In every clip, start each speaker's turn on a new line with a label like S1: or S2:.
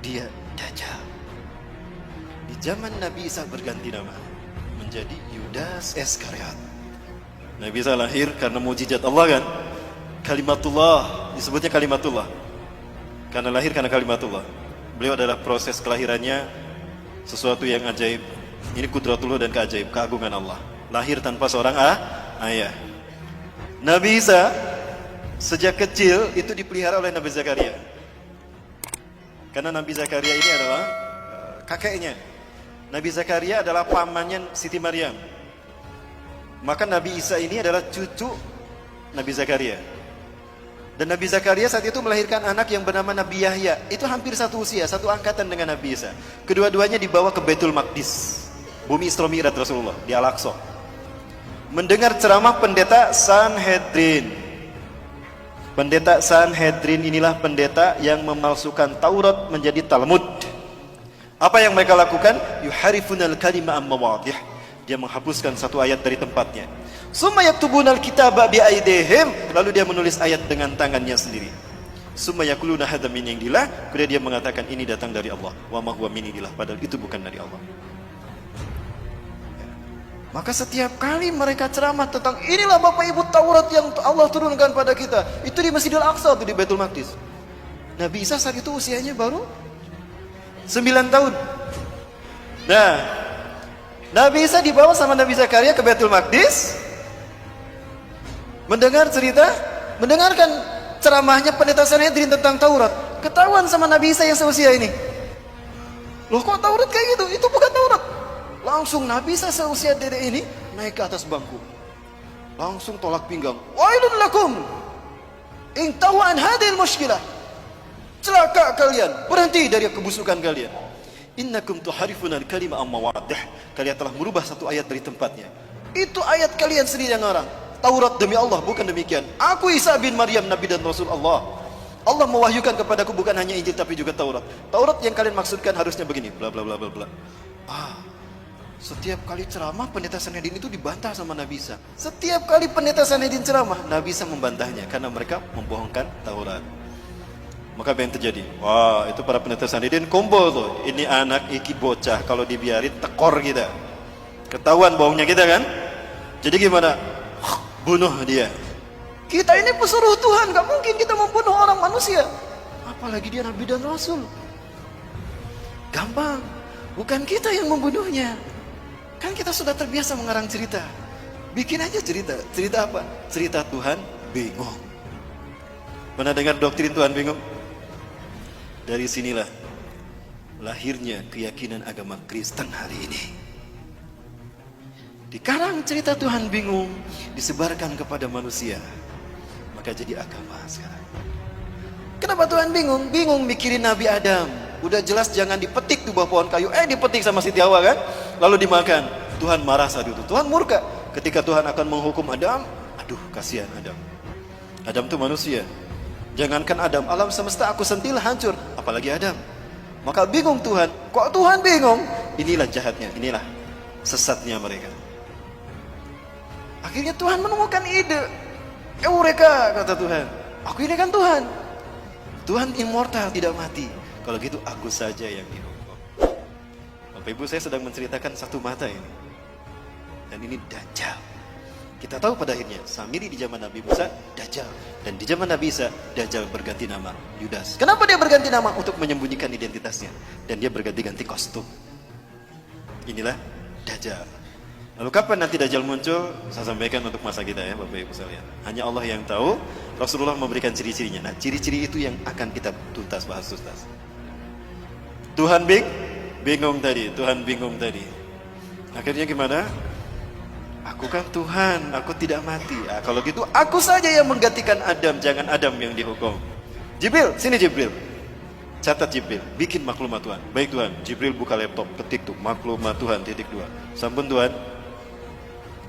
S1: dia Dajjal. Di zaman Nabi Isa berganti nama menjadi Yudas Iskariot. Nabi Isa lahir karena mujizat Allah kan, kalimatullah, disebutnya kalimatullah karena lahir karena kalimatullah. Beliau adalah proses kelahirannya sesuatu yang ajaib. Ini kudratullah dan keajaib, keagungan Allah. Lahir tanpa seorang ayah. Nabi Isa sejak kecil itu dipelihara oleh Nabi Zakaria. Karena Nabi Zakaria ini adalah kakeknya. Nabi Zakaria adalah pamannya Siti Maryam. Maka Nabi Isa ini adalah cucu Nabi Zakaria. Dan Nabi Zakaria saat itu melahirkan anak yang bernama Nabi Yahya. Itu hampir satu usia, satu angkatan dengan Nabi Isa. Kedua-duanya dibawa ke Baitul Maqdis, bumi Isra Mi'raj Rasulullah di Al-Aqsa. Mendengar ceramah pendeta Sanhedrin. Pendeta Sanhedrin inilah pendeta yang memalsukan Taurat menjadi Talmud. Apa yang mereka lakukan? Yuharifunal kalima am mawadih. Dia menghapuskan satu ayat dari tempatnya. Summa yaktubunal kitaba bi aidihim. Lalu dia menulis ayat dengan tangannya sendiri. Summa yaquluna hadza min indillah. Kemudian dia mengatakan ini datang dari Allah. Wa ma huwa min indillah, padahal itu bukan dari Allah. Maka setiap kali mereka ceramah tentang inilah Bapak Ibu Taurat yang Allah turunkan pada kita, itu di Masjidil Aqsa, itu di Baitul Maqdis. Nabi Isa saat itu usianya baru 9 tahun. Nah, Nabi Isa dibawa sama Nabi Zakaria ke Baitul Maqdis, mendengarkan ceramahnya pendeta Sanhedrin tentang Taurat. Ketahuan sama Nabi Isa yang seusia ini. Loh kok Taurat kayak gitu? Itu bukan Taurat. Langsung Nabi Isa seusia dedek ini naik ke atas bangku. Langsung tolak pinggang. Wailun lakum in tahu an hadhil mushkilah. Celaka kalian, berhenti dari kebusukan kalian. Innakum tuharifuna al-kalima am mawadih. Kalian telah merubah satu ayat dari tempatnya. Itu ayat kalian sendiri yang ngarang. Taurat demi Allah, bukan demikian. Aku Isa bin Maryam, Nabi dan Rasul Allah. Allah mewahyukan kepadaku bukan hanya Injil tapi juga Taurat. Taurat yang kalian maksudkan harusnya begini, bla bla bla bla bla. Setiap kali ceramah pendeta Sanhedrin itu dibantah sama Nabi Isa. Setiap kali pendeta Sanhedrin ceramah, Nabi Isa membantahnya karena mereka membohongkan Taurat. Maka apa yang terjadi? Wah, itu para pendeta Sanhedrin kumpul tuh. Ini anak iki bocah, kalau dibiarin tekor kita. Ketahuan bohongnya kita kan? Jadi gimana? Bunuh dia. Kita ini pesuruh Tuhan, gak mungkin kita membunuh orang manusia. Apalagi dia Nabi dan Rasul. Gampang. Bukan kita yang membunuhnya. Kan kita sudah terbiasa mengarang cerita. Bikin aja cerita. Cerita apa? Cerita Tuhan bingung. Pernah dengar doktrin Tuhan bingung? Dari sinilah lahirnya keyakinan agama Kristen hari ini. Dikarang cerita Tuhan bingung, disebarkan kepada manusia. Maka jadi agama sekarang. Kenapa Tuhan bingung? Bingung mikirin Nabi Adam. Udah jelas jangan dipetik tuh buah pohon kayu. Dipetik sama Siti Hawa kan? Lalu dimakan. Tuhan marah saat itu. Tuhan murka. Ketika Tuhan akan menghukum Adam, aduh kasihan Adam. Adam tuh manusia. Jangankan Adam, alam semesta aku sentil hancur. Apalagi Adam. Maka bingung Tuhan. Kok Tuhan bingung? Inilah jahatnya, inilah sesatnya mereka. Akhirnya Tuhan menemukan ide. Eureka, kata Tuhan. Aku ini kan Tuhan. Tuhan immortal, tidak mati. Kalau gitu aku saja yang dihukum. Bapak Ibu, saya sedang menceritakan satu mata ini. Dan ini Dajjal. Kita tahu pada akhirnya Samiri di zaman Nabi Musa Dajjal, dan di zaman Nabi Isa Dajjal berganti nama Yudas. Kenapa dia berganti nama? Untuk menyembunyikan identitasnya. Dan dia berganti-ganti kostum. Inilah Dajjal. Lalu kapan nanti Dajjal muncul? Saya sampaikan untuk masa kita ya Bapak Ibu sekalian. Hanya Allah yang tahu. Rasulullah memberikan ciri-cirinya. Nah, ciri-ciri itu yang akan kita bahas tuntas. Tuhan bingung tadi. Tuhan bingung tadi. Akhirnya gimana? Aku kan Tuhan, aku tidak mati. Kalau gitu aku saja yang menggantikan Adam, jangan Adam yang dihukum. Jibril, sini Jibril. Catat Jibril, bikin maklumat Tuhan. Baik Tuhan. Jibril buka laptop, ketik tuh maklumat Tuhan _2. Sampun Tuhan.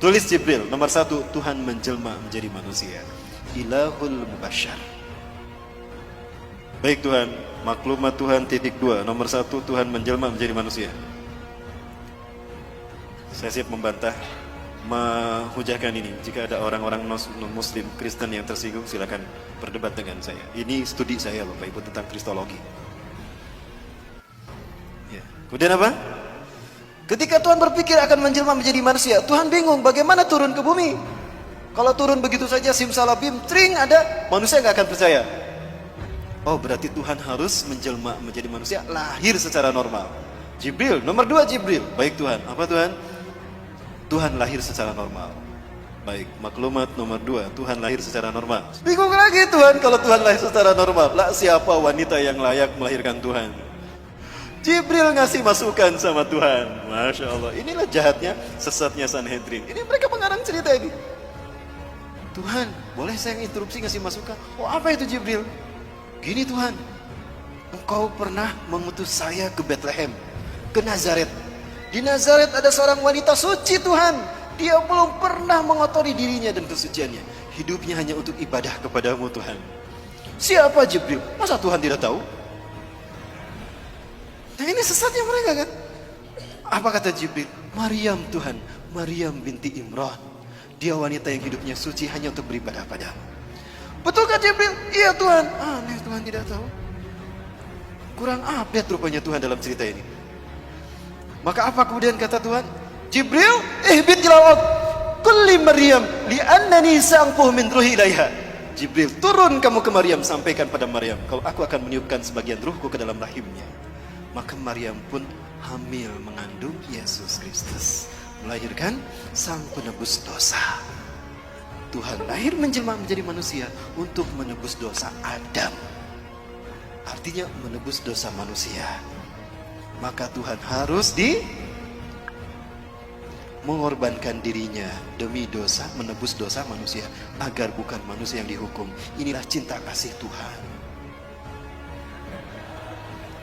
S1: Tulis Jibril, nomor 1, Tuhan menjelma menjadi manusia. Ilahul Mubasyar. Baik Tuhan, maklumat Tuhan _2. Nomor 1, Tuhan menjelma menjadi manusia. Saya siap membantah, menghujahkan ini. Jika ada orang-orang non-muslim, Kristen yang tersinggung, silakan. silakan berdebat dengan saya. Ini studi saya Bapak Ibu tentang Kristologi. Kemudian apa? Ketika Tuhan berpikir akan menjelma menjadi manusia, Tuhan bingung bagaimana turun ke bumi. Kalau turun begitu saja simsalabim, tring ada, manusia nggak akan percaya. Oh, berarti Tuhan harus menjelma menjadi manusia, lahir secara normal. Jibril, nomor 2 Jibril. Baik Tuhan, apa Tuhan? Tuhan lahir secara normal. Baik, maklumat nomor 2, Tuhan lahir secara normal. Bingung lagi Tuhan, kalau Tuhan lahir secara normal, lah siapa wanita yang layak melahirkan Tuhan? Jibril ngasih masukan sama Tuhan. Masya Allah, inilah jahatnya, sesatnya Sanhedrin. Ini mereka mengarang cerita ini. Tuhan, boleh saya interupsi ngasih masukan? Oh, apa itu Jibril? Gini Tuhan, Engkau pernah mengutus saya ke Bethlehem, ke Nazaret. Di Nazaret ada seorang wanita suci Tuhan. Dia belum pernah mengotori dirinya dan kesuciannya. Hidupnya hanya untuk ibadah kepadamu Tuhan. Siapa Jibril? Masa Tuhan tidak tahu? Nah ini sesatnya mereka kan. Apa kata Jibril? Maryam Tuhan, Maryam binti Imran. Dia wanita yang hidupnya suci hanya untuk beribadah padamu. Betulkah Jibril? Iya Tuhan. Aneh, Tuhan tidak tahu. Kurang update rupanya Tuhan dalam cerita ini. Maka apa kemudian kata Tuhan? Jibril, ihbit ilal kulli Maryam li'annani sa'anfuh min ruhi ilaiha. Jibril, turun kamu ke Maryam, sampaikan pada Maryam, kalau aku akan meniupkan sebagian ruhku ke dalam rahimnya. Maka Maryam pun hamil mengandung Yesus Kristus, melahirkan sang penebus dosa. Tuhan lahir menjelma menjadi manusia untuk menebus dosa Adam. Artinya menebus dosa manusia. Maka Tuhan harus mengorbankan dirinya demi dosa, menebus dosa manusia, agar bukan manusia yang dihukum. Inilah cinta kasih Tuhan.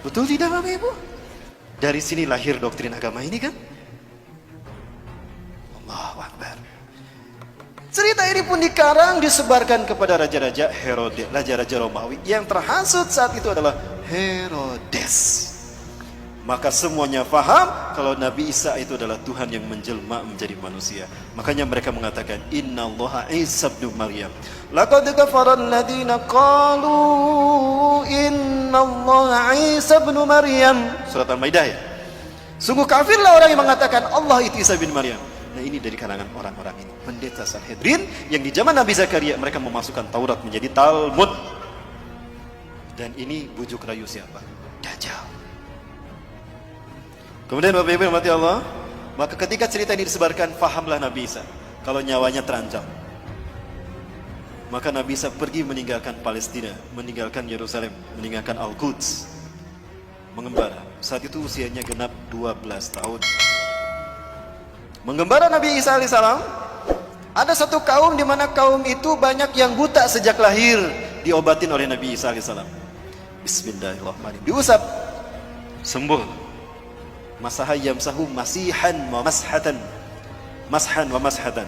S1: Betul tidak Bapak Ibu? Dari sini lahir doktrin agama ini kan? Allahu Akbar. Cerita ini pun dikarang, disebarkan kepada raja-raja Herodes, raja-raja Romawi. Yang terhasut saat itu adalah Herodes. Maka semuanya faham kalau Nabi Isa itu adalah Tuhan yang menjelma menjadi manusia. Makanya mereka mengatakan Innallaha Isa ibnu Maryam. Laqad kafara alladziina qalu Innallaha Isa ibnu Maryam. Surat Al-Maidah ya. Sungguh kafirlah orang yang mengatakan Allah itu Isa bin Maryam. Nah ini dari kalangan orang-orang ini, pendeta Sanhedrin yang di zaman Nabi Zakaria mereka memasukkan Taurat menjadi Talmud. Dan ini bujuk rayu siapa? Dajjal. Kemudian Bapak Ibu mati Allah, maka ketika cerita ini disebarkan, fahamlah Nabi Isa kalau nyawanya terancam. Maka Nabi Isa pergi meninggalkan Palestina, meninggalkan Yerusalem, meninggalkan Al-Quds, mengembara. Saat itu usianya genap 12 tahun. Mengembara Nabi Isa alaihissalam, ada satu kaum di mana kaum itu banyak yang buta sejak lahir, diobatin oleh Nabi Isa alaihissalam. Bismillahirrahmanirrahim. Diusap, sembuh. Masaha yamsahu masihan wa mashatan. Mashan wa mashatan.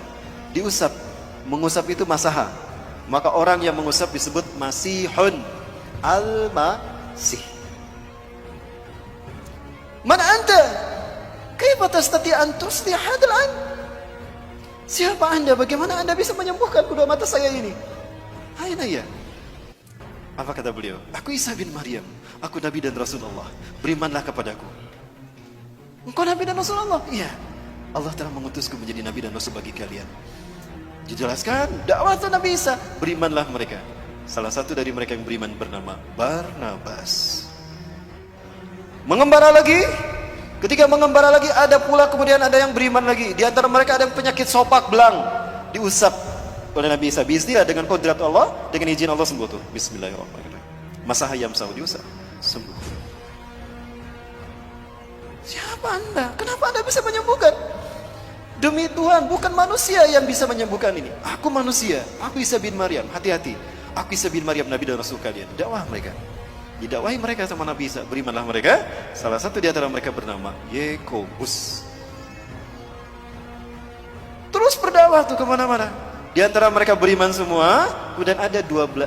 S1: Diusap, mengusap itu masaha. Maka orang yang mengusap disebut masihun al-masih. Man anta? Kaifa tastati an tusliha hadzal ain? Siapa Anda? Bagaimana Anda bisa menyembuhkan kedua mata saya ini? Aina ya? Apa kata beliau? Aku Isa bin Maryam, aku Nabi dan Rasulullah. Berimanlah kepadaku. Engkau Nabi dan Rasulullah? Iya. Allah telah mengutusku menjadi Nabi dan Rasul bagi kalian. Dijelaskan dakwah Nabi Isa, berimanlah mereka. Salah satu dari mereka yang beriman bernama Barnabas. Mengembara lagi. Ketika mengembara lagi, ada pula kemudian ada yang beriman lagi. Di antara mereka ada yang penyakit sopak belang, diusap oleh Nabi Isa. Bismillah, dengan kodrat Allah, dengan izin Allah sembuh tuh. Bismillahirrahmanirrahim. Masaha yamsahu, diusap, sembuh. Siapa Anda? Kenapa Anda bisa menyembuhkan? Demi Tuhan, bukan manusia yang bisa menyembuhkan ini. Aku manusia, aku Isa bin Maryam. Hati-hati, aku Isa bin Maryam, Nabi dan Rasul kalian. Dakwah mereka. Didakwahi mereka sama Nabi Isa, berimanlah mereka. Salah satu di antara mereka bernama Yakobus. Terus berdakwah tuh kemana-mana. Di antara mereka beriman semua. Kemudian ada 12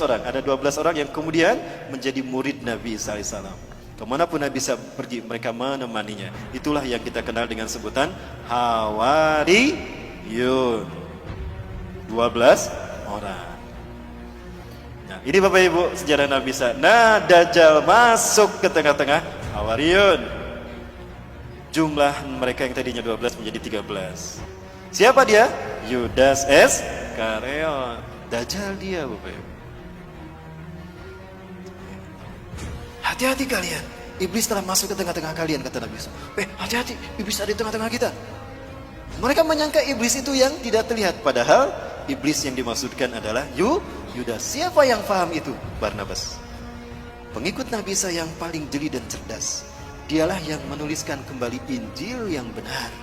S1: orang. Ada 12 orang yang kemudian menjadi murid Nabi Isa alaihissalam. Kemanapun Nabi Isa pergi, mereka menemaninya. Itulah yang kita kenal dengan sebutan Hawariyun. 12 orang. Nah, ini Bapak Ibu sejarah Nabi Isa. Nah, Dajjal masuk ke tengah-tengah Hawariyun. Jumlah mereka yang tadinya 12 menjadi 13. Siapa dia? Yudas Iskariot. Dajjal dia, Bapak Ibu. Hati-hati kalian. Iblis telah masuk ke tengah-tengah kalian, kata Nabi Musa. Hati-hati, iblis ada di tengah-tengah kita. Mereka menyangka iblis itu yang tidak terlihat, padahal iblis yang dimaksudkan adalah Yudas. Siapa yang paham itu? Barnabas. Pengikut Nabi Isa yang paling jeli dan cerdas. Dialah yang menuliskan kembali Injil yang benar,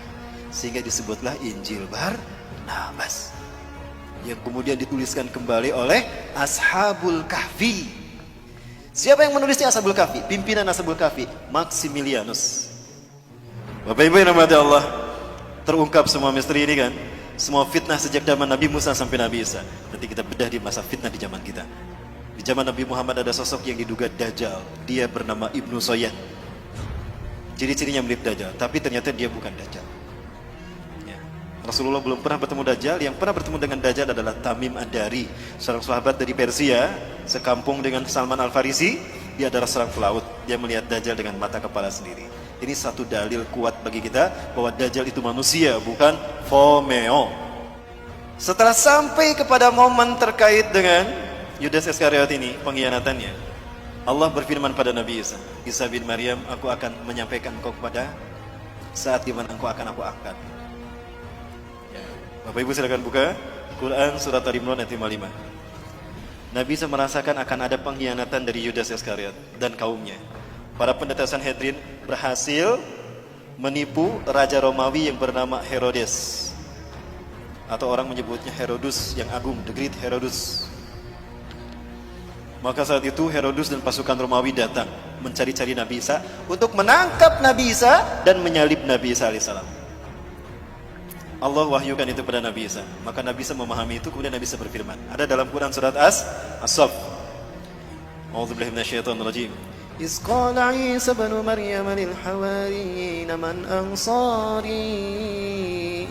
S1: sehingga disebutlah Injil Barnabas, yang kemudian dituliskan kembali oleh Ashabul Kahfi. Siapa yang menulisnya Ashabul Kahfi? Pimpinan Ashabul Kahfi, Maximilianus. Bapak Ibu yang dirahmati Allah, terungkap semua misteri ini kan? Semua fitnah sejak zaman Nabi Musa sampai Nabi Isa. Nanti kita bedah di masa fitnah di zaman kita. Di zaman Nabi Muhammad ada sosok yang diduga Dajjal. Dia bernama Ibnu Soyad. Ciri-cirinya mirip Dajjal, tapi ternyata dia bukan Dajjal. Ya. Rasulullah belum pernah bertemu Dajjal. Yang pernah bertemu dengan Dajjal adalah Tamim Ad-Dari, seorang sahabat dari Persia, sekampung dengan Salman Al-Farisi. Dia adalah seorang pelaut. Dia melihat Dajjal dengan mata kepala sendiri. Ini satu dalil kuat bagi kita bahwa Dajjal itu manusia, bukan Fomeo. Setelah sampai kepada momen terkait dengan Yudas Iskariot ini, pengkhianatannya, Allah berfirman pada Nabi Isa, Isa bin Maryam, aku akan menyampaikan engkau kepada saat di mana engkau akan aku angkat. Ya. Bapak Ibu silakan buka Quran surat Al-Imran ayat 55. Nabi Isa merasakan akan ada pengkhianatan dari Yudas Iskariot dan kaumnya. Para pendeta Sanhedrin berhasil menipu Raja Romawi yang bernama Herodes, atau orang menyebutnya Herodus yang agung, the Great Herodus. Maka saat itu Herodus dan pasukan Romawi datang mencari-cari Nabi Isa untuk menangkap Nabi Isa dan menyalib Nabi Isa alaihissalam. Allah wahyukan itu pada Nabi Isa. Maka Nabi Isa memahami itu, kemudian Nabi Isa berfirman. Ada dalam Quran surat As-Saff. A'udzubillahi minasyaitonir rajim. Iz qala Isa ibn Maryam lil hawariyyin man ansari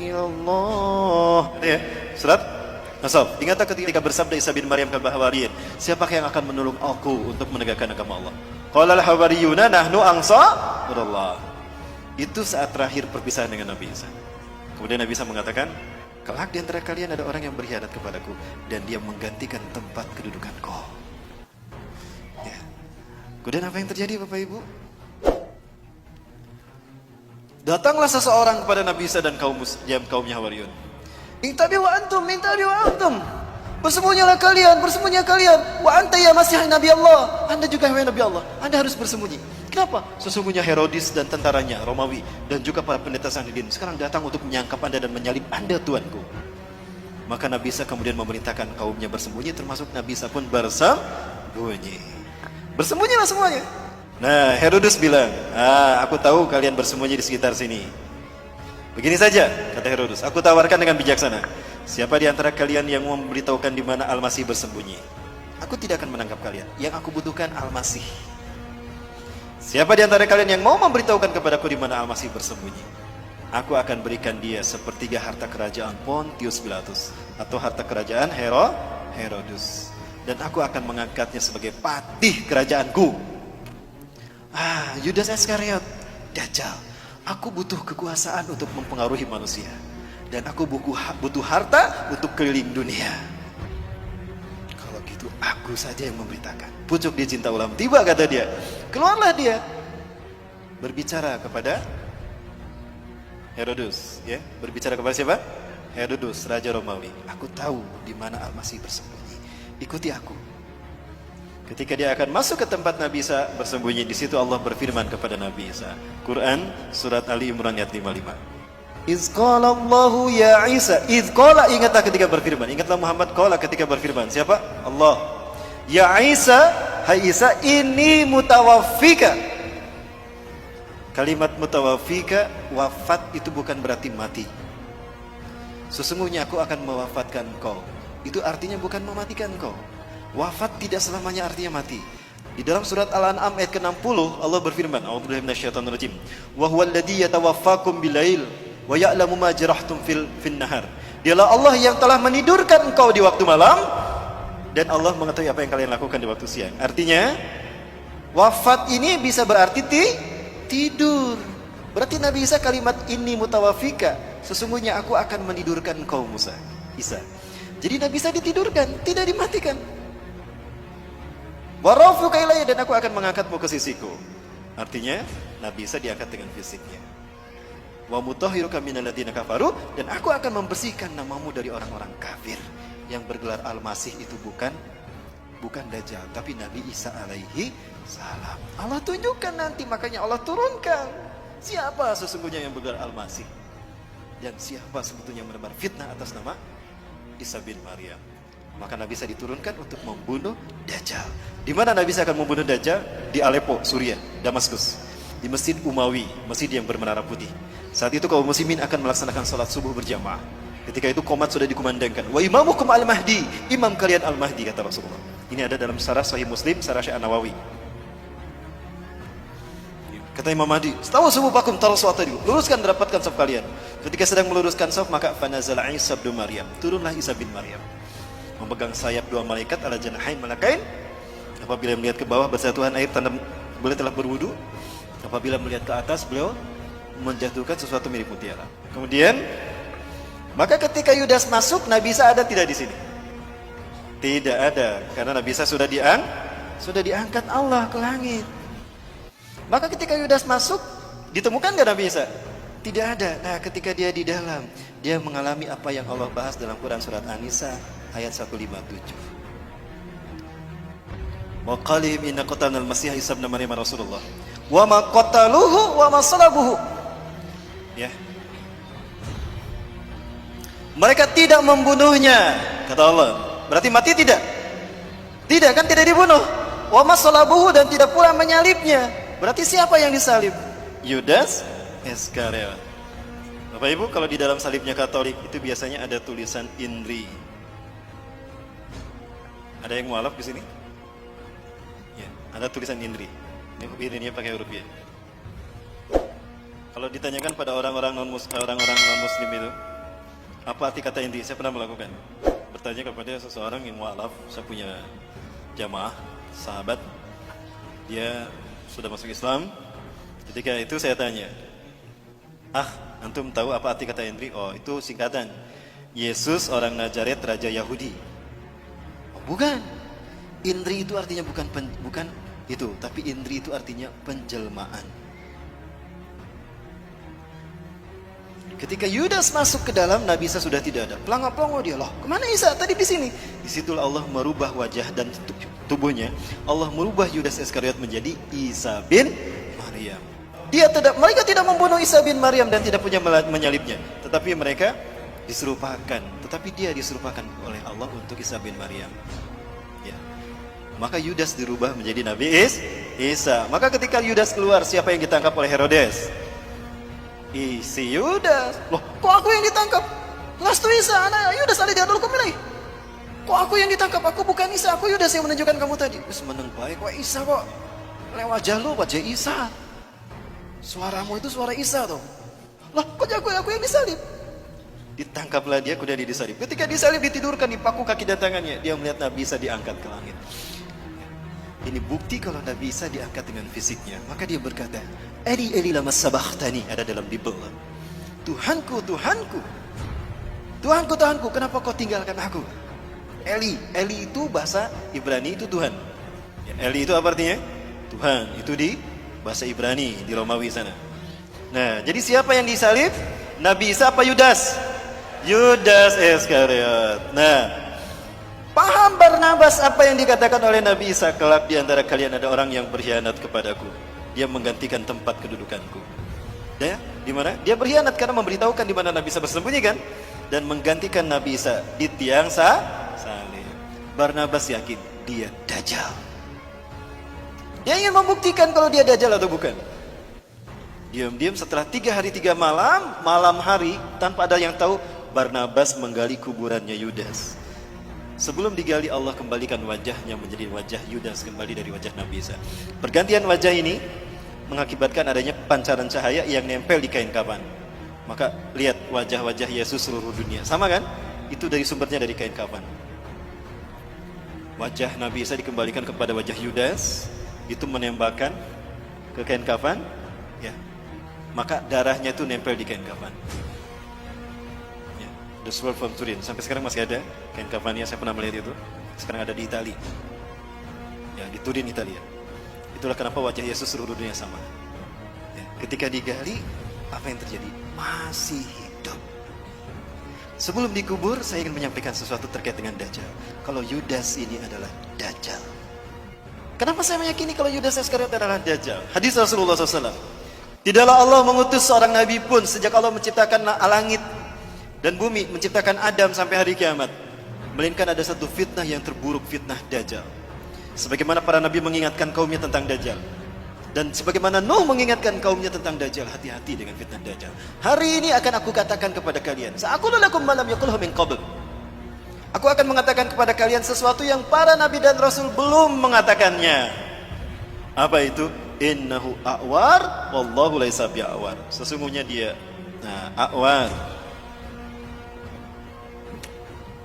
S1: ila Allah. Ya, surat As-Saff. Ingatlah ketika bersabda Isa bin Maryam kepada Hawariyin, siapakah yang akan menolong aku untuk menegakkan agama Allah? Qala al-hawariyuna nahnu ansarullah. Itu saat terakhir perpisahan dengan Nabi Isa. Kemudian Nabi Isa mengatakan, kelak di antara kalian ada orang yang berkhianat kepadaku dan dia menggantikan tempat kedudukanku. Ya. Kemudian apa yang terjadi Bapak Ibu? Datanglah seseorang kepada Nabi Isa dan kaumnya Hawariyun. Intabi wa antum, intabi wa antum. Bersembunyilah kalian, bersembunyilah kalian. Wa anta ya Masih Nabi Allah. Anda juga wahai Nabi Allah. Anda harus bersembunyi. Kenapa? Sesungguhnya Herodes dan tentaranya Romawi dan juga para pendeta Sanhedrin sekarang datang untuk menyangkap Anda dan menyalib Anda Tuanku. Maka Nabi Isa kemudian memerintahkan kaumnya bersembunyi, termasuk Nabi Isa pun bersembunyi. Bersembunyilah semuanya. Nah, Herodes bilang, aku tahu kalian bersembunyi di sekitar sini. Begini saja, kata Herodes, aku tawarkan dengan bijaksana. Siapa di antara kalian yang mau memberitahukan di mana Al-Masih bersembunyi? Aku tidak akan menangkap kalian. Yang aku butuhkan Al-Masih. Siapa di antara kalian yang mau memberitahukan kepadaku di mana Al-Masih bersembunyi? Aku akan berikan dia sepertiga harta kerajaan Pontius Pilatus atau harta kerajaan Herodes. Dan aku akan mengangkatnya sebagai patih kerajaanku. Yudas Iskariot, Dajjal. Aku butuh kekuasaan untuk mempengaruhi manusia. Dan aku butuh harta untuk keliling dunia. Kalau gitu aku saja yang memberitakan. Pucuk dia cinta ulam. Tiba kata dia. Keluarlah dia. Berbicara kepada Herodes. Ya, berbicara kepada siapa? Herodes, Raja Romawi. Aku tahu di mana Al-Masih bersembunyi. Ikuti aku. Ketika dia akan masuk ke tempat Nabi Isa bersembunyi, di situ Allah berfirman kepada Nabi Isa. Quran surat Ali Imran ayat 55. Iz qala Allahu ya Isa. Iz qala, ingatlah ketika berfirman. Ingatlah Muhammad qala ketika berfirman. Siapa? Allah. Ya Isa, hai Isa, ini mutawaffika. Kalimat mutawaffika, wafat itu bukan berarti mati. Sesungguhnya aku akan mewafatkan kau. Itu artinya bukan mematikan kau. Wafat tidak selamanya artinya mati. Di dalam surat Al-An'am ayat ke-60 Allah berfirman, A'udzubillahi minasyaitonir rajim. Wa huwal ladzi yatawaffakum bilail wa ya'lamu ma jarahtum fil nahar. Dialah Allah yang telah menidurkan engkau di waktu malam dan Allah mengetahui apa yang kalian lakukan di waktu siang. Artinya wafat ini bisa berarti tidur. Berarti Nabi Isa kalimat ini mutawafika, sesungguhnya aku akan menidurkan engkau Isa. Jadi Nabi Isa ditidurkan, tidak dimatikan. Wa rafuka ilayya, dan aku akan mengangkatmu ke sisiku. Artinya Nabi Isa diangkat dengan fisiknya. Wa mutahhiruka minal ladzina kafaru, dan aku akan membersihkan namamu dari orang-orang kafir. Yang bergelar Al-Masih itu bukan Dajjal, tapi Nabi Isa alaihi salam. Allah tunjukkan nanti, makanya Allah turunkan siapa sesungguhnya yang bergelar Al-Masih dan siapa sebetulnya yang menebar fitnah atas nama Isa bin Maryam. Maka Nabi Isa diturunkan untuk membunuh Dajjal. Di mana Nabi Isa akan membunuh Dajjal? Di Aleppo, Suriah, Damaskus, di Masjid Umawi, masjid yang bermenara putih. Saat itu kaum muslimin akan melaksanakan salat subuh berjamaah. Ketika itu qomat sudah dikumandangkan. Wa imamukum al-Mahdi, imam kalian al-Mahdi, kata Rasulullah. Ini ada dalam syarah Sahih Muslim, syarah Syekh An-Nawawi. Kata Imam Mahdi, "Stawu subuhakum tarasu'atadu." Luruskan, dapatkan saf kalian. Ketika sedang meluruskan saf, maka fanazala Isa bin Maryam. Turunlah Isa bin Maryam. Memegang sayap dua malaikat ala janahain malakain. Apabila melihat ke bawah bersatuan air tanda beliau telah berwudu. Apabila melihat ke atas beliau menjatuhkan sesuatu mirip mutiara. Kemudian maka ketika Yudas masuk, Nabi Isa ada tidak di sini? Tidak ada, karena Nabi Isa sudah diangkat Allah ke langit. Maka ketika Yudas masuk, ditemukan nggak Nabi Isa? Tidak ada. Nah, ketika dia di dalam, dia mengalami apa yang Allah bahas dalam Quran surat An-Nisa ayat 157. Wa qalihim inna qatalnal masih Isa ibn Maryam Rasulullah. Wa ma qataluhu wa ma salabuhu. Ya. Mereka tidak membunuhnya, kata Allah. Berarti mati tidak? Tidak, kan tidak dibunuh. Wa ma salabuhu, dan tidak pula menyalibnya. Berarti siapa yang disalib? Yudas Iskariot. Bapak Ibu, kalau di dalam salibnya Katolik itu biasanya ada tulisan INRI. Ada yang mualaf di sini? Ya, ada tulisan INRI. Ini pakai huruf ya. Kalau ditanyakan pada orang-orang non muslim itu, apa arti kata INRI? Saya pernah melakukan. Bertanya kepada seseorang yang mualaf, saya punya jamaah, sahabat, dia sudah masuk Islam. Ketika itu saya tanya, antum tahu apa arti kata INRI? Oh, itu singkatan Yesus orang Nazaret, Raja Yahudi. Oh, bukan. INRI itu artinya bukan itu, tapi INRI itu artinya penjelmaan. Ketika Yudas masuk ke dalam, Nabi Isa sudah tidak ada. Pelangap-pelongo dia, loh, kemana Isa? Tadi di sini. Disitulah Allah merubah wajah dan tubuhnya. Allah merubah Yudas Iskariot menjadi Isa bin Maryam. Mereka tidak membunuh Isa bin Maryam dan tidak punya menyalibnya, tetapi mereka diserupakan. Tetapi dia diserupakan oleh Allah untuk Isa bin Maryam. Ya. Maka Yudas dirubah menjadi Nabi Isa. Maka ketika Yudas keluar, siapa yang ditangkap oleh Herodes? Si Yudas. Loh, kok aku yang ditangkap? Lastu Isa, anak Yudas ada di adul kumilai. Kok aku yang ditangkap? Aku bukan Isa, aku Yudas yang menunjukkan kamu tadi. Wis meneng baik, kok Isa kok? Lewat wajah lu, wajah Isa. Suaramu itu suara Isa tuh. Loh, kok aku yang disalib? Ditangkaplah dia, kemudian disalib. Ketika disalib, ditidurkan, dipaku kaki dan tangannya. Dia melihat Nabi Isa diangkat ke langit. Ini bukti kalau Nabi Isa diangkat dengan fisiknya. Maka dia berkata, Eli Eli lama sabakhtani, ada dalam Bible. Tuhanku, Tuhanku, Tuhanku, Tuhanku, kenapa kau tinggalkan aku? Eli itu bahasa Ibrani itu Tuhan. Eli itu apa artinya? Tuhan. Itu di bahasa Ibrani, di Romawi sana. Nah, jadi siapa yang disalib? Nabi Isa apa Yudas? Yudas Iskariot. Nah, paham Barnabas apa yang dikatakan oleh Nabi Isa? Kelak di antara kalian ada orang yang berkhianat kepadaku. Dia menggantikan tempat kedudukanku. Ya, di mana? Dia berkhianat karena memberitahukan di mana Nabi Isa bersembunyi kan, dan menggantikan Nabi Isa di tiang salib. Barnabas yakin dia Dajjal. Dia ingin membuktikan kalau dia Dajjal atau bukan. Diam-diam setelah 3 hari 3 malam hari tanpa ada yang tahu, Barnabas menggali kuburannya Yudas. Sebelum digali, Allah kembalikan wajahnya menjadi wajah Yudas kembali dari wajah Nabi Isa. Pergantian wajah ini mengakibatkan adanya pancaran cahaya yang nempel di kain kafan. Maka lihat wajah-wajah Yesus seluruh dunia. Sama kan? Itu dari sumbernya dari kain kafan. Wajah Nabi Isa dikembalikan kepada wajah Yudas. Itu menembakkan ke kain kafan. ya, maka darahnya itu nempel di kain kafan. Ya, the sword from Turin, sampai sekarang masih ada kain kafannya, saya pernah melihat itu. Sekarang ada di Italia, ya, di Turin, Italia. Itulah kenapa wajah Yesus seluruh dunia sama. Ya, ketika digali, apa yang terjadi? Masih hidup. Sebelum dikubur, saya ingin menyampaikan sesuatu terkait dengan Dajjal. Kalau Yudas ini adalah Dajjal. Kenapa saya meyakini kalau Yudas Iskariot adalah Dajjal? Hadis Rasulullah SAW. Tidaklah Allah mengutus seorang nabi pun sejak Allah menciptakan langit dan bumi, menciptakan Adam sampai hari kiamat, melainkan ada satu fitnah yang terburuk, fitnah Dajjal. Sebagaimana para nabi mengingatkan kaumnya tentang Dajjal, dan sebagaimana Nuh mengingatkan kaumnya tentang Dajjal, hati-hati dengan fitnah Dajjal. Hari ini akan aku katakan kepada kalian, sa'aqulu lakum ma lam yaqulhu min qabl. Aku akan mengatakan kepada kalian sesuatu yang para nabi dan rasul belum mengatakannya. Apa itu? Innahu a'war wallahu laisa bi'awar. Sesungguhnya dia a'war.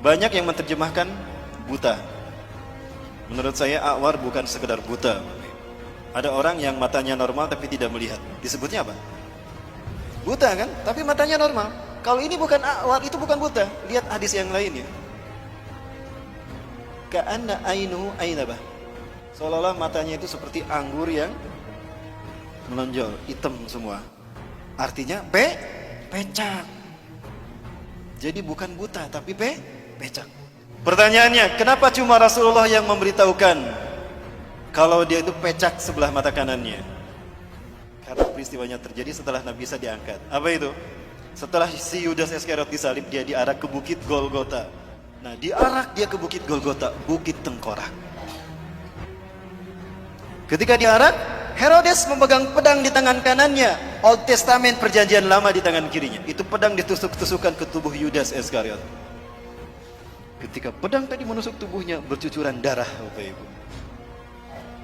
S1: Banyak yang menerjemahkan buta. Menurut saya a'war bukan sekedar buta. Ada orang yang matanya normal tapi tidak melihat. Disebutnya apa? Buta kan? Tapi matanya normal. Kalau ini bukan a'war, itu bukan buta. Lihat hadis yang lain ya. Ka'anna ainuhu ainabah. Seolah-olah matanya itu seperti anggur yang menonjol, hitam semua. Artinya pecak. Jadi bukan buta tapi pecak. Pertanyaannya, kenapa cuma Rasulullah yang memberitahukan kalau dia itu pecak sebelah mata kanannya? Karena peristiwanya terjadi setelah Nabi Isa diangkat. Apa itu? Setelah si Yudas Iskariot disalib, dia diarak ke bukit Golgota. Nah, diarak dia ke bukit Golgota, bukit tengkorak. Ketika diarak, Herodes memegang pedang di tangan kanannya, Old Testament perjanjian lama di tangan kirinya. Itu pedang ditusuk-tusukan ke tubuh Yudas Iskariot. Ketika pedang tadi menusuk tubuhnya, bercucuran darah, Bapak Ibu.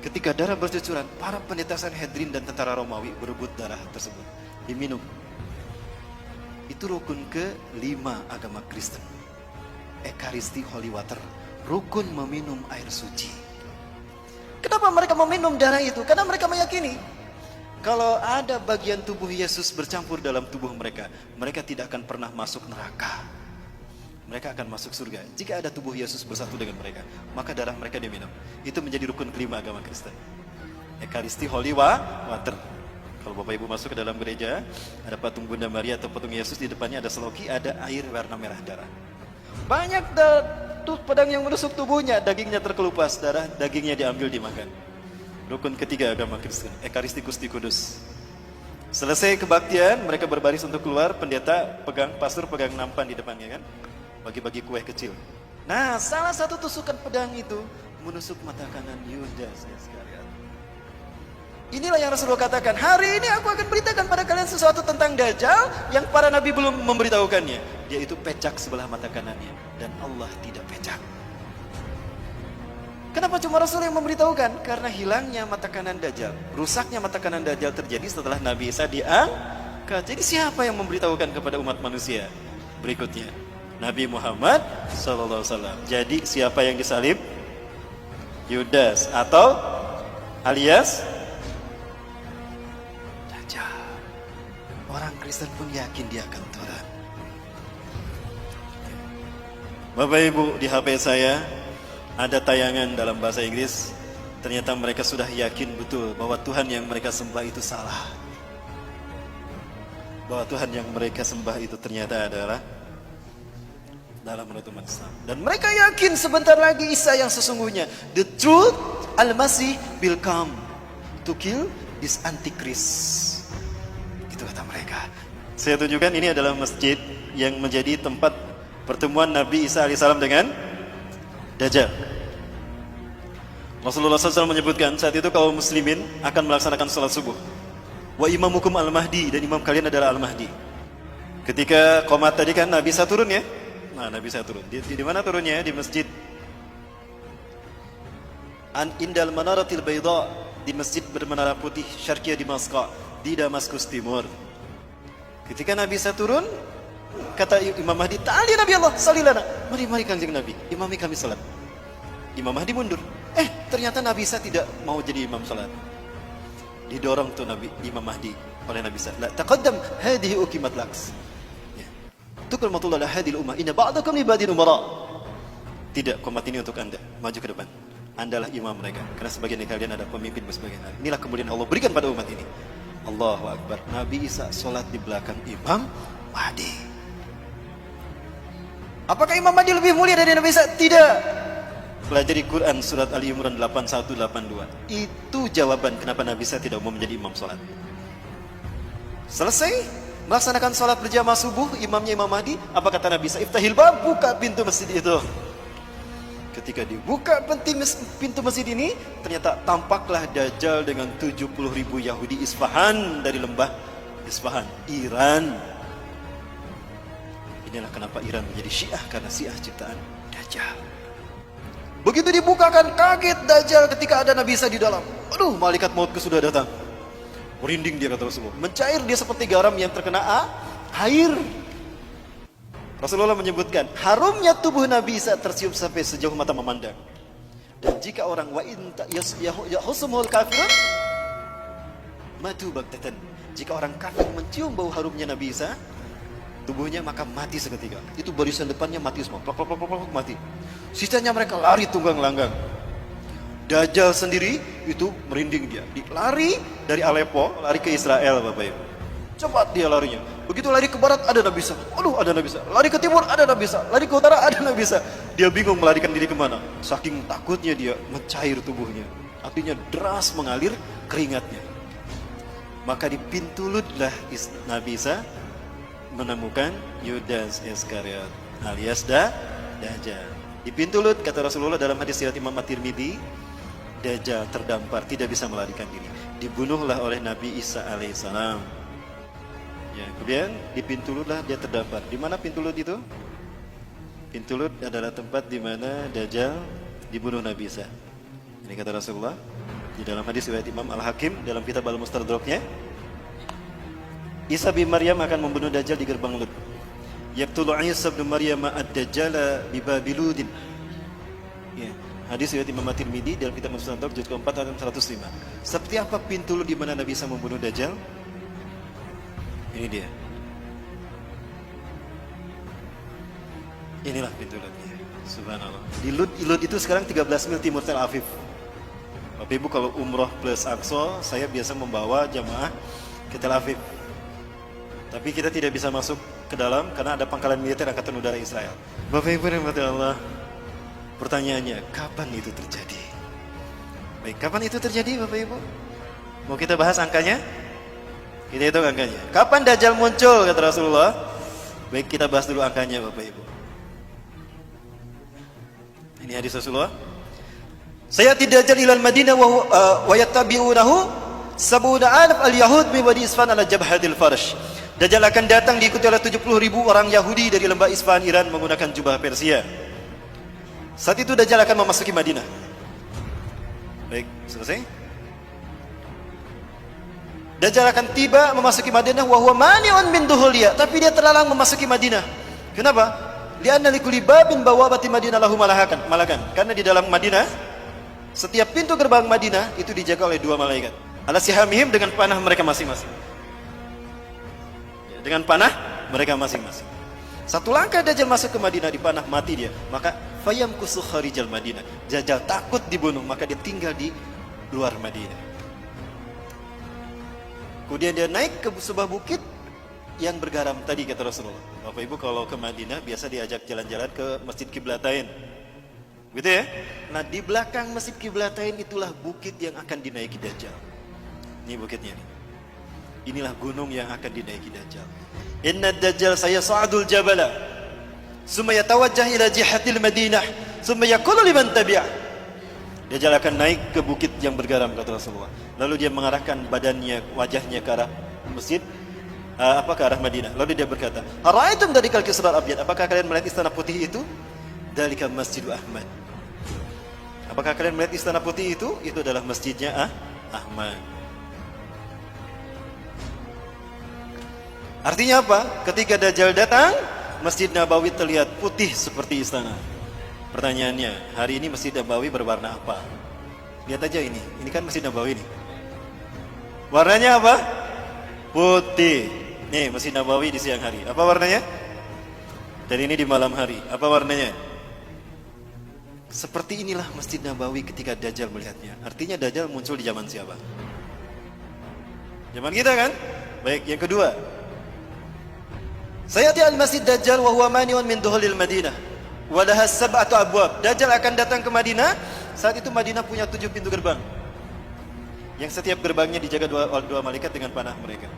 S1: Ketika darah bercucuran, para pendeta Sanhedrin dan tentara Romawi berebut darah tersebut, diminum. Itu rukun ke-5 agama Kristen. Ekaristi Holy Water, rukun meminum air suci. Kenapa mereka meminum darah itu? Karena mereka meyakini kalau ada bagian tubuh Yesus bercampur dalam tubuh mereka, mereka tidak akan pernah masuk neraka. Mereka akan masuk surga. Jika ada tubuh Yesus bersatu dengan mereka, maka darah mereka diminum. Itu menjadi rukun ke-5 agama Kristen. Ekaristi Holy Water. Kalau Bapak Ibu masuk ke dalam gereja, ada patung Bunda Maria atau patung Yesus, di depannya ada seloki, ada air warna merah darah. Banyak tuh pedang yang menusuk tubuhnya, dagingnya terkelupas, darah dagingnya diambil dimakan. Rukun ke-3 agama Kristen, Ekaristi Gusti Kudus. Selesai kebaktian, mereka berbaris untuk keluar, pendeta pastor pegang nampan di depannya kan, bagi-bagi kue kecil. Nah, salah satu tusukan pedang itu menusuk mata kanan Yudas Iskariot. Inilah yang Rasulullah katakan, hari ini aku akan beritakan pada kalian sesuatu tentang Dajjal yang para nabi belum memberitahukannya. Dia itu pecak sebelah mata kanannya, dan Allah tidak pecak. Kenapa cuma Rasul yang memberitahukan? Karena hilangnya mata kanan Dajjal, rusaknya mata kanan Dajjal terjadi setelah Nabi Isa diangkat. Jadi siapa yang memberitahukan kepada umat manusia berikutnya? Nabi Muhammad SAW. Jadi siapa yang disalib? Yudas atau alias Dajjal. Orang Kristen pun yakin dia akan turun. Bapak Ibu, di HP saya ada tayangan dalam bahasa Inggris. Ternyata mereka sudah yakin betul bahwa Tuhan yang mereka sembah itu salah. Bahwa Tuhan yang mereka sembah itu ternyata adalah dalam menurut umat Islam. Dan mereka yakin sebentar lagi Isa yang sesungguhnya, the truth, Al-Masih will come to kill this Antichrist. Itu kata mereka. Saya tunjukkan, ini adalah masjid yang menjadi tempat pertemuan Nabi Isa alaihissalam dengan Dajjal. Rasulullah SAW menyebutkan saat itu kaum muslimin akan melaksanakan salat subuh. Wa imamukum al-mahdi, dan imam kalian adalah al-mahdi. Ketika qomat tadi kan Nabi Isa turun ya. Nah, Nabi Isa turun. Di mana turunnya? Di masjid Indal Manaratil Bayda, di masjid bermenara putih Syarqiyah Damaskus, di Damaskus Timur. Ketika Nabi Isa turun, kata Imam Mahdi, "Ta'ali Nabi Allah, salilana." Mari Kanjeng Nabi, imami kami salat. Imam Mahdi mundur. Ternyata Nabi Isa tidak mau jadi imam salat. Didorong tuh Imam Mahdi oleh Nabi Isa. La taqaddam hadhihi uqimat laks. Ya. Tukrimatullah la hadhihi ummah inna ba'dakum li ba'din umara. Tidak, umat ini untuk Anda. Maju ke depan. Andalah imam mereka. Karena sebagian dari kalian ada pemimpin sebagian hari. Inilah kemudian Allah berikan pada umat ini. Allahu Akbar. Nabi Isa sholat di belakang Imam Mahdi. Apakah Imam Mahdi lebih mulia dari Nabi Isa? Tidak. Pelajari Quran surat Ali Imran 81-82. Itu jawaban kenapa Nabi Isa tidak mau menjadi imam sholat. Selesai melaksanakan sholat berjamaah subuh, imamnya Imam Mahdi. Apa kata Nabi Isa? Iftahil bab, buka pintu masjid itu. Ketika dibuka pintu masjid ini, ternyata tampaklah Dajjal dengan 70.000 Yahudi Isfahan dari lembah Isfahan, Iran. Inilah kenapa Iran menjadi Syiah, karena Syiah ciptaan Dajjal. Begitu dibukakan, kaget Dajjal ketika ada Nabi Isa di dalam. Aduh, malaikat maut sudah datang. Merinding dia, kata Rasulullah. Mencair dia seperti garam yang terkena air. Rasulullah menyebutkan, harumnya tubuh Nabi Isa tercium sampai sejauh mata memandang. Dan jika orang wa in yahusumul kafirun matu baghtatan. Jika orang kafir mencium bau harumnya Nabi Isa, tubuhnya maka mati seketika. Itu barisan depannya mati semua, plak, mati. Sisanya mereka lari tunggang langgang. Dajjal sendiri itu merinding dia. Lari dari Aleppo, lari ke Israel, Bapak Ibu. Cepat dia larinya. Begitu lari ke barat ada Nabi Isa. Aduh, ada Nabi Isa. Lari ke timur ada Nabi Isa. Lari ke utara ada Nabi Isa. Dia bingung melarikan diri kemana. Saking takutnya dia mencair tubuhnya. Artinya deras mengalir keringatnya. Maka di pintu Ludlah Nabi Isa menemukan Yudas Iskariot alias Dajjal. Di pintu Lut, kata Rasulullah dalam hadis riwayat Imam At-Tirmidzi, Dajjal terdampar, tidak bisa melarikan diri. Dibunuhlah oleh Nabi Isa alaihissalam. Ya, kemudian di pintu Lut lah dia terdampar. Di mana pintu Lut itu? Pintu Lut adalah tempat di mana Dajjal dibunuh Nabi Isa. Ini kata Rasulullah di dalam hadis riwayat Imam Al-Hakim dalam kitab Al-Mustadraknya. Isa bin Maryam akan membunuh Dajjal di gerbang Lut. Yaqtulu Isa bin Maryam ad-Dajjal bi Babiludin. Ya, hadis riwayat Imam At-Tirmidzi dalam kitab Mustadrak juz keempat halaman 105. Seperti apa pintu Lut di mana Nabi Isa membunuh Dajjal? Ini dia. Inilah pintu Lutnya. Subhanallah. Di Lut itu sekarang 13 mil timur Tel Aviv. Bapak Ibu kalau umroh plus Aqsa, saya biasa membawa jamaah ke Tel Aviv. Tapi kita tidak bisa masuk ke dalam karena ada pangkalan militer Angkatan Udara Israel. Bapak Ibu rahmatullah Allah. Pertanyaannya, kapan itu terjadi? Baik, kapan itu terjadi Bapak Ibu? Mau kita bahas angkanya? Kita hitung angkanya. Kapan Dajjal muncul kata Rasulullah? Baik, kita bahas dulu angkanya Bapak Ibu. Ini hadis Rasulullah. Sayati Dajjal ilal Madinah wa yattabi'unahu sab'una alaf al-yahud min Wadi Isfahan ala jabhatil farsh. Dajjal akan datang diikuti oleh 70.000 orang Yahudi dari lembah Isfahan Iran menggunakan jubah Persia. Saat itu Dajjal akan memasuki Madinah. Baik, selesai. Dajjal akan tiba memasuki Madinah wa huwa mani'un min duhuliya, tapi dia terlarang memasuki Madinah. Kenapa? Li'anna likulli babin bawabati Madinah lahu malakan. Karena di dalam Madinah setiap pintu gerbang Madinah itu dijaga oleh dua malaikat. Ala sihamihim dengan panah mereka masing-masing. Dengan panah mereka masing-masing. Satu langkah Dajjal masuk ke Madinah dipanah mati dia. Maka fayam kusuh kharijal Madinah. Dajjal takut dibunuh maka dia tinggal di luar Madinah. Kemudian dia naik ke sebuah bukit yang bergaram tadi kata Rasulullah. Bapak Ibu kalau ke Madinah biasa diajak jalan-jalan ke Masjid Qiblatain. Gitu ya. Nah di belakang Masjid Qiblatain itulah bukit yang akan dinaiki Dajjal. Ini bukitnya nih. Inilah gunung yang akan dinaiki Dajjal. Inna Dajjal sayas'adul jabala summa yatawajjah ila jihatil Madinah summa yaqulu liman tabi'ah. Dajjal akan naik ke bukit yang bergaram kata Rasulullah. Lalu dia mengarahkan badannya, wajahnya ke arah masjid, ke arah Madinah. Lalu dia berkata, "Ara'aitum dalikal kisrar abyad? Apakah kalian melihat istana putih itu? Dalika Masjidu Ahmad." Apakah kalian melihat istana putih itu? Itu adalah masjidnya Ahmad. Artinya apa? Ketika Dajjal datang, Masjid Nabawi terlihat putih seperti istana. Pertanyaannya, hari ini Masjid Nabawi berwarna apa? Lihat aja ini kan Masjid Nabawi nih. Warnanya apa? Putih. Nih, Masjid Nabawi di siang hari. Apa warnanya? Dan ini di malam hari. Apa warnanya? Seperti inilah Masjid Nabawi ketika Dajjal melihatnya. Artinya Dajjal muncul di zaman siapa? Zaman kita kan? Baik, yang kedua. Sayati al-Masjid Dajjal wa huwa mani'un min dukhulil Madinah. Wa laha sab'atu abwab. Dajjal akan datang ke Madinah. Saat itu Madinah punya 7 pintu gerbang. Yang setiap gerbangnya dijaga dua malaikat dengan panah mereka.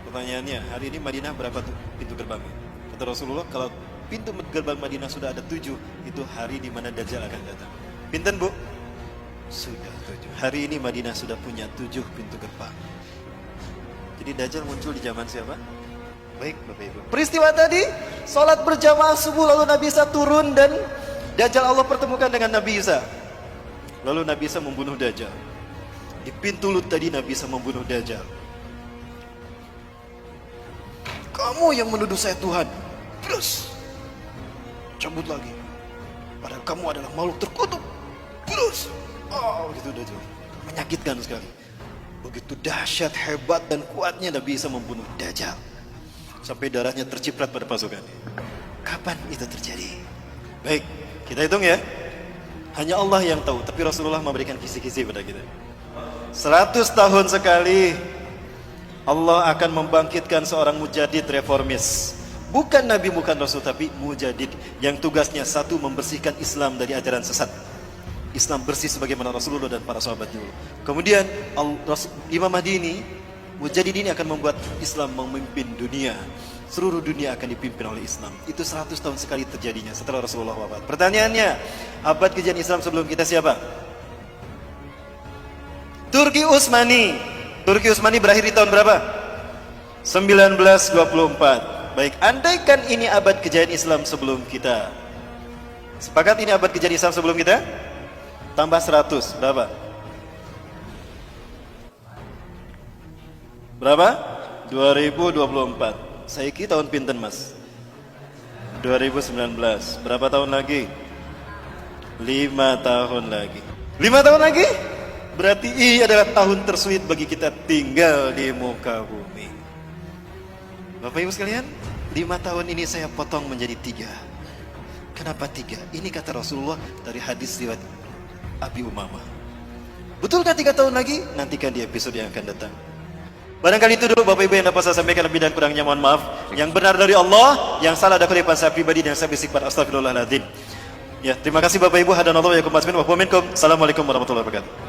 S1: Pertanyaannya, hari ini Madinah berapa pintu gerbangnya? Kata Rasulullah, kalau pintu gerbang Madinah sudah ada 7, itu hari di mana Dajjal akan datang. Pinten bu? Sudah 7. Hari ini Madinah sudah punya 7 pintu gerbang. Jadi Dajjal muncul di zaman siapa? Baik Bapak Ibu. Peristiwa tadi, sholat berjamaah subuh, lalu Nabi Isa turun dan Dajjal Allah pertemukan dengan Nabi Isa. Lalu Nabi Isa membunuh Dajjal. Di pintu Lut tadi Nabi Isa membunuh Dajjal. Kamu yang menuduh saya Tuhan, terus cabut lagi. Padahal kamu adalah makhluk terkutuk. Terus, gitu Dajjal. Menyakitkan sekali. Begitu dahsyat, hebat dan kuatnya Nabi Isa membunuh Dajjal. Sampai darahnya terciprat pada pasukannya. Kapan itu terjadi? Baik, kita hitung ya. Hanya Allah yang tahu, tapi Rasulullah memberikan kisi-kisi pada kita. 100 tahun sekali Allah akan membangkitkan seorang mujadid reformis. Bukan Nabi, bukan Rasul, tapi mujadid yang tugasnya satu, membersihkan Islam dari ajaran sesat. Islam bersih sebagaimana Rasulullah dan para sahabat dulu. Kemudian Imam Mahdi ini, mujadid ini akan membuat Islam memimpin dunia. Seluruh dunia akan dipimpin oleh Islam. Itu 100 tahun sekali terjadinya setelah Rasulullah wafat. Pertanyaannya, abad kejadian Islam sebelum kita siapa? Turki Utsmani. Turki Utsmani berakhir di tahun berapa? 1924. Baik, andaikan ini abad kejayaan Islam sebelum kita. Sepakat ini abad kejayaan Islam sebelum kita? Tambah 100, berapa? Berapa? 2024. Saiki tahun pinten mas? 2019. Berapa tahun lagi? 5 tahun lagi. 5 tahun lagi? Berarti ini adalah tahun tersulit bagi kita tinggal di muka bumi. Bapak Ibu sekalian, 5 tahun ini saya potong menjadi 3. Kenapa 3? Ini kata Rasulullah dari hadis riwayat Abi Umamah. Betulkah 3 tahun lagi? Nantikan di episode yang akan datang. Barangkali itu dulu Bapak Ibu yang dapat saya sampaikan, lebih dan kurangnya mohon maaf. Yang benar dari Allah, yang salah ada kutipan saya pribadi dan saya beristighfar, astagfirullahaladzim. Ya, terima kasih Bapak Ibu. Hadanallahu wa yakum. Assalamualaikum warahmatullahi wabarakatuh.